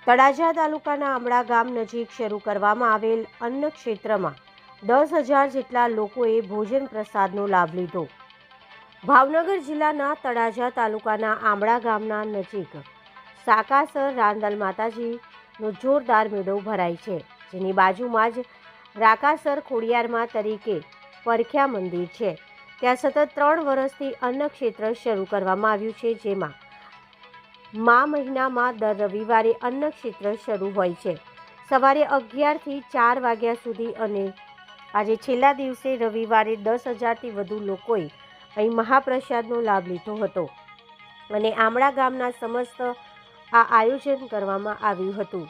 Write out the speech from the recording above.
તળાજા તાલુકાના આંબળા ગામ નજીક શરૂ કરવામાં આવેલ અન્ન ક્ષેત્રમાં 10,000 જેટલા લોકોએ ભોજન પ્રસાદનો લાભ લીધો। ભાવનગર જિલ્લાના તળાજા તાલુકાના આંબળા ગામના નજીક સાકાસર રાંદલ માતાજીનો જોરદાર મેળો ભરાય છે, જેની બાજુમાં જ રાકાસર ખોડિયારમાં તરીકે પરખ્યા મંદિર છે। ત્યાં સતત 3 વર્ષથી અન્ન ક્ષેત્ર શરૂ કરવામાં આવ્યું છે, જેમાં મહિનામાં દર રવિવારે અન્ન ક્ષેત્ર શરૂ હોય છે, સવારે 11 થી 4 વાગ્યા સુધી, અને આજે છેલ્લા દિવસે રવિવારે 10,000થી વધુ લોકોએ અહીં મહાપ્રસાદનો લાભ લીધો હતો અને આંબળા ગામના સમસ્ત આ આયોજન કરવામાં આવ્યું હતું।